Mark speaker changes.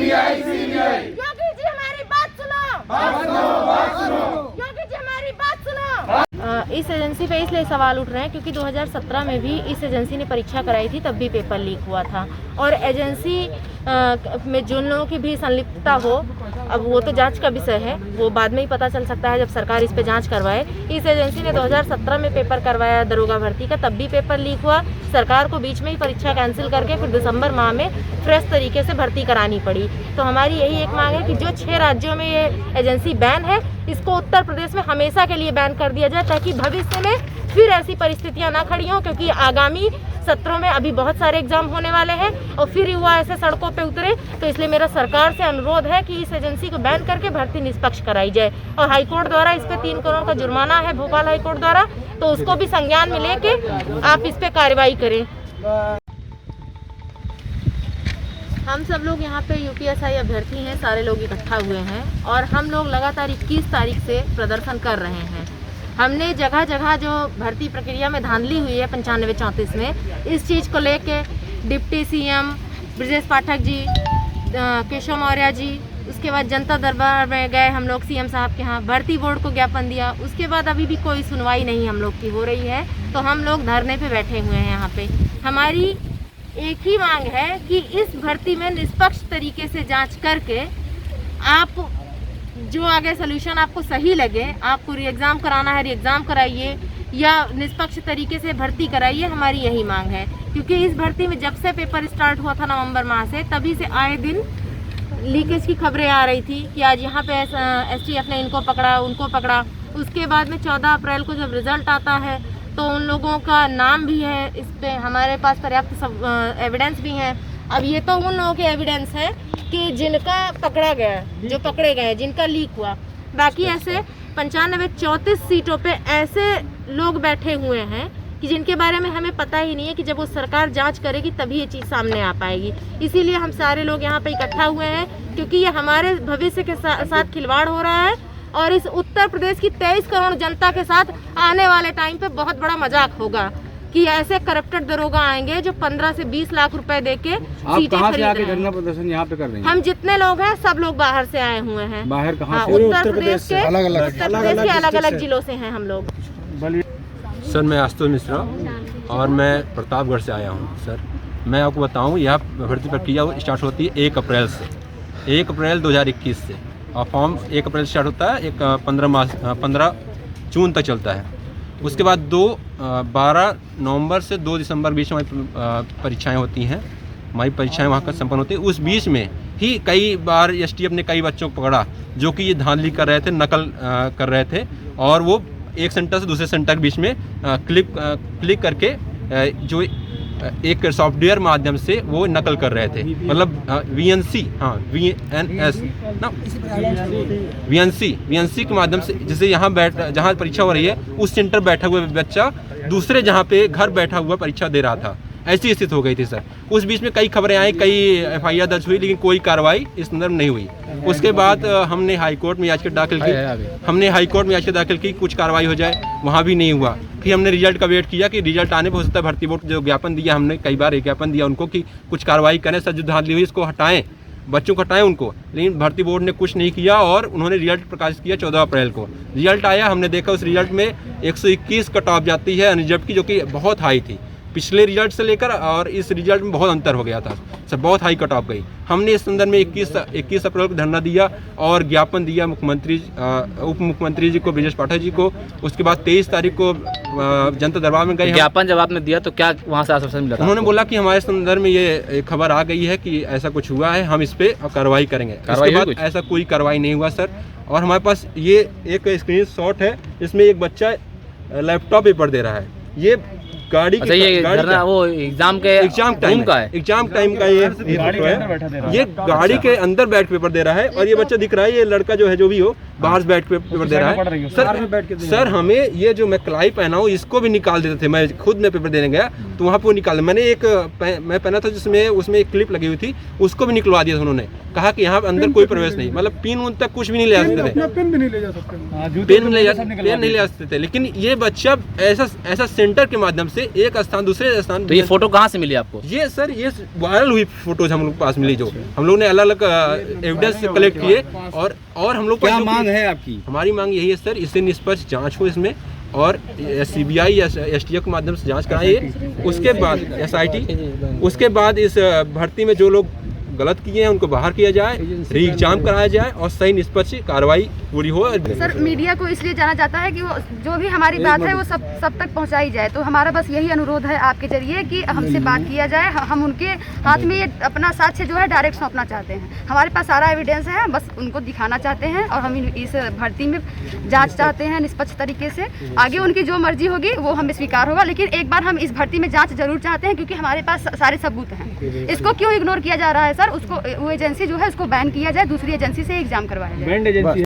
Speaker 1: योगी जी हमारी बात सुनो, योगी जी हमारी बात सुनो। इस एजेंसी पे इसलिए सवाल उठ रहे हैं क्योंकि 2017 में भी इस एजेंसी ने परीक्षा कराई थी, तब भी पेपर लीक हुआ था। और एजेंसी में जिन लोगों की भी संलिप्तता हो, अब वो तो जांच का विषय है, वो बाद में ही पता चल सकता है जब सरकार इस पे जांच करवाए। इस एजेंसी ने 2017 में पेपर करवाया दरोगा भर्ती का, तब भी पेपर लीक हुआ। सरकार को बीच में ही परीक्षा कैंसिल करके फिर दिसंबर माह में फ्रेश तरीके से भर्ती करानी पड़ी। तो हमारी यही एक मांग है कि जो 6 राज्यों में ये एजेंसी बैन है, इसको उत्तर प्रदेश में हमेशा के लिए बैन कर दिया जाए, ताकि भविष्य में फिर ऐसी परिस्थितियां ना खड़ी हों। क्योंकि आगामी सत्रों में अभी बहुत सारे एग्जाम होने वाले हैं और फिर युवा ऐसे सड़कों पे उतरे। तो इसलिए मेरा सरकार से अनुरोध है कि इस एजेंसी को बैन करके भर्ती निष्पक्ष कराई जाए। और हाईकोर्ट द्वारा इस पे 3 करोड़ का जुर्माना है, भोपाल हाईकोर्ट द्वारा, तो उसको भी संज्ञान में लेके आप इस पे कार्रवाई करें। हम सब लोग यहाँ पे यूपीएसआई अभ्यर्थी हैं, सारे लोग इकट्ठा हुए हैं और हम लोग लगातार 21 तारीख से प्रदर्शन कर रहे हैं। हमने जगह जगह जो भर्ती प्रक्रिया में धांधली हुई है 95-34 में, इस चीज़ को लेके डिप्टी सीएम ब्रजेश पाठक जी, केशव मौर्य जी, उसके बाद जनता दरबार में गए हम लोग सीएम साहब के यहाँ, भर्ती बोर्ड को ज्ञापन दिया। उसके बाद अभी भी कोई सुनवाई नहीं हम लोग की हो रही है, तो हम लोग धरने पे बैठे हुए हैं यहाँ पे। हमारी एक ही मांग है कि इस भर्ती में निष्पक्ष तरीके से जांच करके आप जो आगे सोल्यूशन आपको सही लगे, आपको री एग्ज़ाम कराना है री एग्ज़ाम कराइए या निष्पक्ष तरीके से भर्ती कराइए। हमारी यही मांग है क्योंकि इस भर्ती में जब से पेपर स्टार्ट हुआ था नवंबर माह से, तभी से आए दिन लीकेज की खबरें आ रही थी कि आज यहाँ पे STF ने इनको पकड़ा, उनको पकड़ा। उसके बाद में 14 अप्रैल को जब रिजल्ट आता है तो उन लोगों का नाम भी है इस पे, हमारे पास पर्याप्त सब एविडेंस भी हैं। अब ये तो उन लोगों के एविडेंस है कि जिनका पकड़ा गया, जो पकड़े गए, जिनका लीक हुआ। बाकी ऐसे 95-34 सीटों पे ऐसे लोग बैठे हुए हैं कि जिनके बारे में हमें पता ही नहीं है कि जब वो सरकार जांच करेगी तभी ये चीज़ सामने आ पाएगी। इसीलिए हम सारे लोग यहाँ पे इकट्ठा हुए हैं क्योंकि ये हमारे भविष्य के साथ खिलवाड़ हो रहा है और इस उत्तर प्रदेश की 23 करोड़ जनता के साथ आने वाले टाइम पे बहुत बड़ा मजाक होगा कि ऐसे करप्टेड दरोगा आएंगे जो 15 से 20 लाख रुपए देके सीटें खरीद रहे हैं।
Speaker 2: धरना प्रदर्शन यहाँ पे कर रहे हैं?
Speaker 1: हम जितने लोग हैं सब लोग बाहर से आए हुए हैं।
Speaker 2: बाहर कहाँ से?
Speaker 1: उत्तर प्रदेश के अलग अलग जिलों से हैं हम लोग।
Speaker 3: सर मैं आशुतोष मिश्रा और मैं प्रतापगढ़ से आया हूँ। सर मैं आपको बताऊँ, यह भर्ती प्रक्रिया स्टार्ट होती है 1 अप्रैल से, 1 अप्रैल 2021 से, और फॉर्म 1 अप्रैल से स्टार्ट होता है, 15 जून तक चलता है। उसके बाद 12 नवंबर से 2 दिसंबर बीच में परीक्षाएं होती हैं, हमारी परीक्षाएं वहाँ का संपन्न होती है। उस बीच में ही कई बार STF ने कई बच्चों को पकड़ा जो कि ये धांधली कर रहे थे, नकल कर रहे थे, और वो एक सेंटर से दूसरे सेंटर के बीच में क्लिक करके जो एक सॉफ्टवेयर माध्यम से वो नकल कर रहे थे, मतलब VNC, हाँ VNS ना, VNC के माध्यम से, जैसे यहाँ जहाँ परीक्षा हो रही है उस सेंटर बैठा हुआ बच्चा दूसरे जहाँ पे घर बैठा हुआ परीक्षा दे रहा था, ऐसी स्थिति हो गई थी सर। उस बीच में कई खबरें आई, कई FIR दर्ज हुई, लेकिन कोई कार्रवाई इस संदर्भ नहीं हुई। उसके बाद हमने हाईकोर्ट में याचिका दाखिल की, कुछ कार्रवाई हो जाए, वहाँ भी नहीं हुआ। फिर हमने रिजल्ट का वेट किया कि रिजल्ट आने पर हो सकता है भर्ती बोर्ड जो ज्ञापन दिया, हमने कई बार एक ज्ञापन दिया उनको कि कुछ कार्रवाई करें, सर जो धांधली हुई इसको हटाएं, बच्चों को हटाएं उनको, लेकिन भर्ती बोर्ड ने कुछ नहीं किया और उन्होंने रिजल्ट प्रकाशित किया 14 अप्रैल को। रिजल्ट आया, हमने देखा उस रिजल्ट में 121 कट ऑफ जाती है अनरिजर्व की, जो कि बहुत हाई थी। पिछले रिजल्ट से लेकर और इस रिजल्ट में बहुत अंतर हो गया था सर, बहुत हाई कट ऑफ गई। हमने इस संदर्भ में 21 अप्रैल को धरना दिया और ज्ञापन दिया मुख्यमंत्री, उप मुख्यमंत्री जी को, ब्रजेश पाठक जी को। उसके बाद 23 तारीख को जनता दरबार में गए।
Speaker 4: ज्ञापन जब आपने दिया तो क्या वहाँ से आश्वासन मिला?
Speaker 3: उन्होंने बोला कि हमारे संदर्भ में ये खबर आ गई है कि ऐसा कुछ हुआ है, हम इस पे कार्रवाई करेंगे। उसके बाद ऐसा कोई कार्रवाई नहीं हुआ सर। और हमारे पास ये एक स्क्रीनशॉट है, इसमें एक बच्चा लैपटॉप पेपर दे रहा है, ये गाड़ी
Speaker 4: अच्छा, वो एग्जाम टाइम का है,
Speaker 3: एग्जाम टाइम का ये फोटो है। ये गाड़ी के अंदर बैठ पेपर दे रहा है और ये बच्चा दिख रहा है, ये लड़का जो है जो भी हो बाहर से बैठ पेपर दे रहा है। सर हमें ये जो मैं कलाई पहना हूँ इसको भी निकाल देते थे, मैं खुद में पेपर देने गया तो वहाँ पे निकाल, मैंने मैं पहना था जिसमें उसमें एक क्लिप लगी हुई थी, उसको भी निकलवा दिया था उन्होंने। कहा कि यहाँ अंदर कोई प्रवेश नहीं, मतलब पिन उन तक कुछ भी नहीं ले सकते थे,
Speaker 2: पेन भी नहीं ले जा सकते,
Speaker 3: पेन नहीं ले सकते थे। लेकिन ये बच्चा ऐसा सेंटर के माध्यम से एक स्थान दूसरे स्थान।
Speaker 4: तो ये फोटो कहाँ से मिली आपको?
Speaker 3: ये सर ये वायरल हुई फोटोज हम लोग के पास मिली, जो हम लोग ने अलग अलग एविडेंस कलेक्ट किए। और हम लोग
Speaker 5: क्या मांग है आपकी?
Speaker 3: हमारी मांग यही है सर, इससे निष्पक्ष जांच हो इसमें, और CBI या STF के माध्यम से जांच कराइए। उसके बाद SIT, उसके बाद इस भर्ती में जो लोग गलत किए हैं उनको बाहर किया जाए, री एग्जाम कराया जाए और सही निष्पक्ष कार्रवाई पूरी हो।
Speaker 6: सर मीडिया को इसलिए जाना जाता है कि वो जो भी हमारी बात है वो सब तक पहुंचाई जाए। तो हमारा बस यही अनुरोध है आपके जरिए कि हमसे बात किया जाए। हम उनके हाथ में ये अपना साक्ष्य जो है डायरेक्ट सौंपना चाहते हैं। हमारे पास सारा एविडेंस है, बस उनको दिखाना चाहते हैं और हम इस भर्ती में जाँच चाहते हैं निष्पक्ष तरीके से। आगे उनकी जो मर्जी होगी वो हमें स्वीकार होगा, लेकिन एक बार हम इस भर्ती में जाँच जरूर चाहते हैं, क्योंकि हमारे पास सारे सबूत हैं। इसको क्यों इग्नोर किया जा रहा है सर? उसको वो एजेंसी जो है उसको बैन किया जाए, दूसरी एजेंसी से एग्जाम करवाया जाए।